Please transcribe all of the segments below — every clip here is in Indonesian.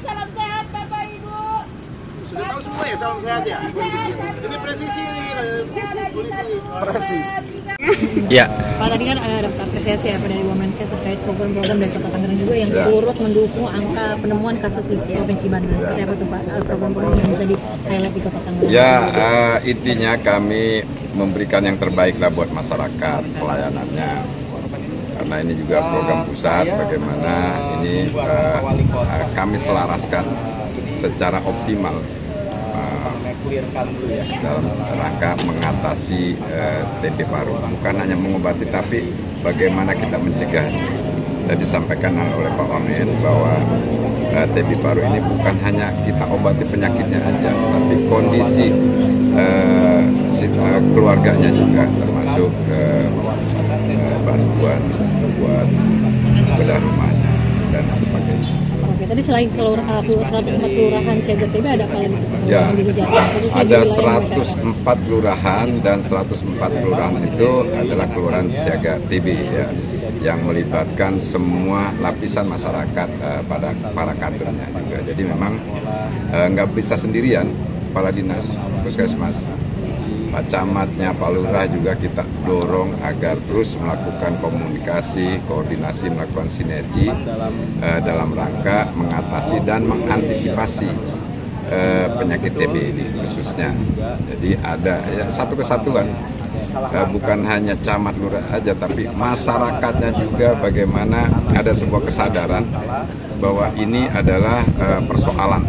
salam sehat Bapak Ibu. Sudah tahu semua ya salam sehat ya? Ini presisi nih, presisi. Ya. Pak, tadi kan ada apresiasi ya dari Wamenkes terkait program dari Kota Tangerang juga yang turut mendukung angka penemuan kasus di Provinsi Banten. Seperti apa tuh Pak program-program yang bisa di-highlight di Kota Tangerang? Ya, intinya kami memberikan yang terbaik lah buat masyarakat pelayanannya. Karena ini juga program pusat, bagaimana ini kami selaraskan secara optimal dalam rangka mengatasi TB paru. Bukan hanya mengobati, tapi bagaimana kita mencegah. Tadi disampaikan oleh Pak Wamen bahwa TB paru ini bukan hanya kita obati penyakitnya aja, tapi kondisi keluarganya juga, termasuk bantuan buat bedah rumahnya dan sebagainya. Oke, tadi selain 104 kelurahan siaga TB ada apa lagi? Ya, ada 104 kelurahan dan 104 kelurahan itu adalah kelurahan siaga TB ya, yang melibatkan semua lapisan masyarakat pada para kadernya juga. Jadi memang nggak bisa sendirian, kepala dinas, puskesmas, Pak Camatnya, Pak Lurah juga kita dorong agar terus melakukan komunikasi, koordinasi, melakukan sinergi dalam rangka mengatasi dan mengantisipasi penyakit TB ini khususnya. Jadi ada ya, satu kesatuan, bukan hanya camat lurah aja, tapi masyarakatnya juga bagaimana ada sebuah kesadaran bahwa ini adalah persoalan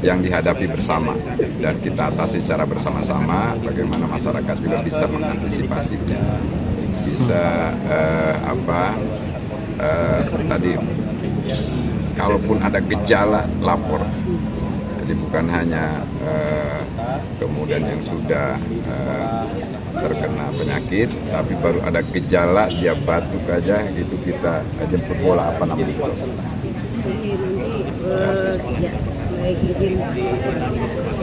yang dihadapi bersama dan kita atasi secara bersama-sama, bagaimana masyarakat juga bisa mengantisipasinya, bisa tadi kalaupun ada gejala lapor, jadi bukan hanya kemudian yang sudah terkena penyakit, tapi baru ada gejala dia batuk aja gitu kita jemput bola apa namanya itu. Baik, izin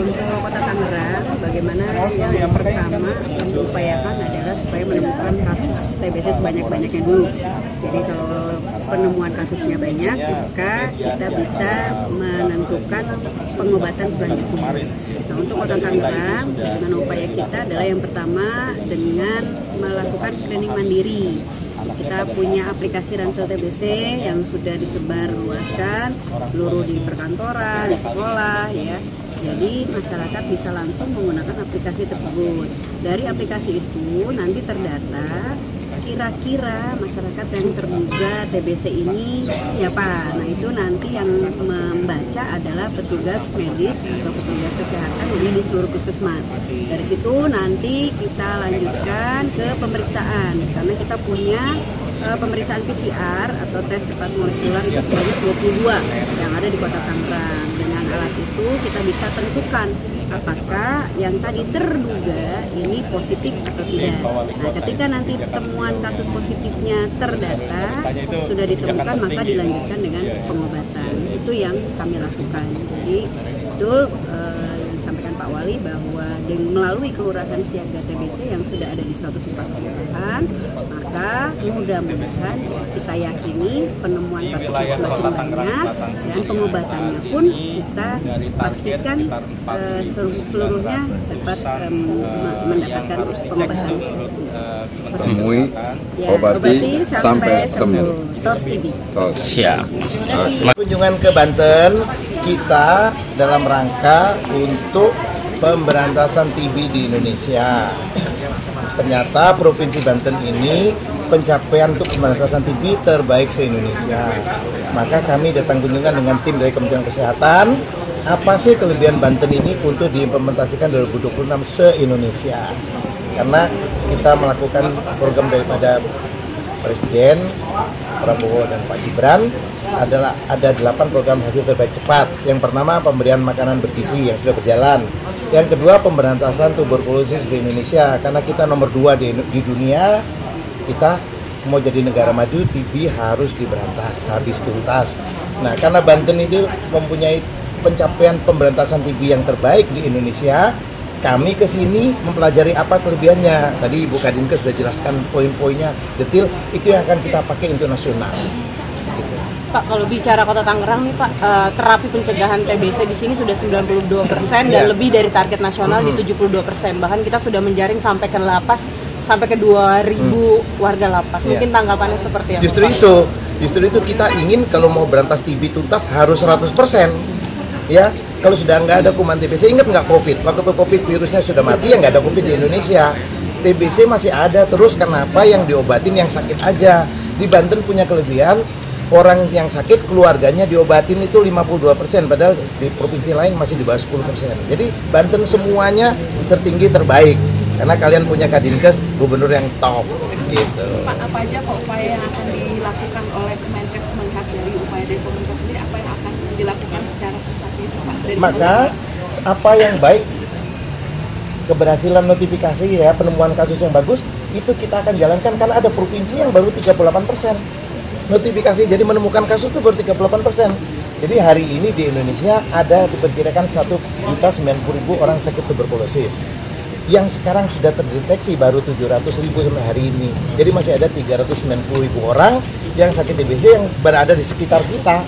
untuk Kota Tangerang, bagaimana yang pertama kami upayakan adalah supaya menemukan kasus TBC sebanyak-banyaknya dulu. Jadi kalau penemuan kasusnya banyak, maka kita bisa menentukan pengobatan selanjutnya. Nah, untuk Kota Tangerang, dengan upaya kita adalah yang pertama dengan melakukan screening mandiri. Kita punya aplikasi Ransel TBC yang sudah disebar luaskan seluruh di perkantoran, di sekolah ya. Jadi masyarakat bisa langsung menggunakan aplikasi tersebut. Dari aplikasi itu nanti terdata kira-kira masyarakat yang terduga TBC ini siapa. Nah, itu nanti yang membaca adalah petugas medis atau petugas kesehatan di seluruh puskesmas. Dari situ nanti kita lanjutkan ke pemeriksaan, karena kita punya pemeriksaan PCR atau tes cepat molekuler itu sebanyak 22 yang ada di Kota Tangerang. Dengan alat itu kita bisa tentukan apakah yang tadi terduga ini positif atau tidak. Nah, ketika nanti temuan kasus positifnya terdata, sudah ditemukan, maka dilanjutkan dengan pengobatan. Itu yang kami lakukan. Jadi betul yang disampaikan Pak Wali bahwa melalui kelurahan siaga TBC yang sudah ada di 104 kelurahan, maka mudah-mudahan kita yakini penemuan kasusnya semakin banyak dan pengobatannya pun kita pastikan seluruhnya dapat mendapatkan pengobatan. Temui, obati sampai sembuh. Tos TB. Siap. Kunjungan ke Banten kita dalam rangka untuk pemberantasan TB di Indonesia. Ternyata Provinsi Banten ini pencapaian untuk pemberantasan TB terbaik se-Indonesia. Maka kami datang kunjungan dengan tim dari Kementerian Kesehatan. Apa sih kelebihan Banten ini untuk diimplementasikan 2026 se-Indonesia? Karena kita melakukan program daripada Presiden Prabowo dan Pak Gibran adalah ada 8 program hasil terbaik cepat. Yang pertama pemberian makanan bergizi yang sudah berjalan. Yang kedua pemberantasan tuberkulosis di Indonesia, karena kita nomor 2 di dunia. Kita mau jadi negara maju, TB harus diberantas habis tuntas. Nah, karena Banten itu mempunyai pencapaian pemberantasan TB yang terbaik di Indonesia, kami ke sini mempelajari apa kelebihannya. Tadi Ibu Kadin sudah jelaskan poin-poinnya detail, itu yang akan kita pakai untuk nasional. Gitu. Pak, kalau bicara Kota Tangerang nih Pak, terapi pencegahan TBC di sini sudah 92% dan Ya. lebih dari target nasional di 72%. Bahkan kita sudah menjaring sampai ke lapas, sampai ke 2.000 warga lapas. Ya. Mungkin tanggapannya seperti apa? Justru itu kita ingin kalau mau berantas TB tuntas harus 100%. Ya, kalau sudah nggak ada kuman TBC, ingat nggak COVID? Waktu COVID virusnya sudah mati, ya nggak ada COVID di Indonesia. TBC masih ada terus, kenapa yang diobatin yang sakit aja? Di Banten punya kelebihan, orang yang sakit keluarganya diobatin itu 52%, padahal di provinsi lain masih di bawah 10%. Jadi Banten semuanya tertinggi terbaik karena kalian punya Kadinkes, gubernur yang top gitu. Pak, apa aja Pak upaya yang akan dilakukan oleh Kemenkes melihat dari upaya dari pemerintah sendiri, apa yang akan dilakukan secara konkret Pak? Maka apa yang baik, keberhasilan notifikasi ya, penemuan kasus yang bagus itu kita akan jalankan karena ada provinsi yang baru 38% notifikasi, jadi menemukan kasus itu baru 38%. Jadi hari ini di Indonesia ada diperkirakan 1.090.000 orang sakit tuberkulosis. Yang sekarang sudah terdeteksi baru 700.000 sampai hari ini. Jadi masih ada 390.000 orang yang sakit TBC yang berada di sekitar kita.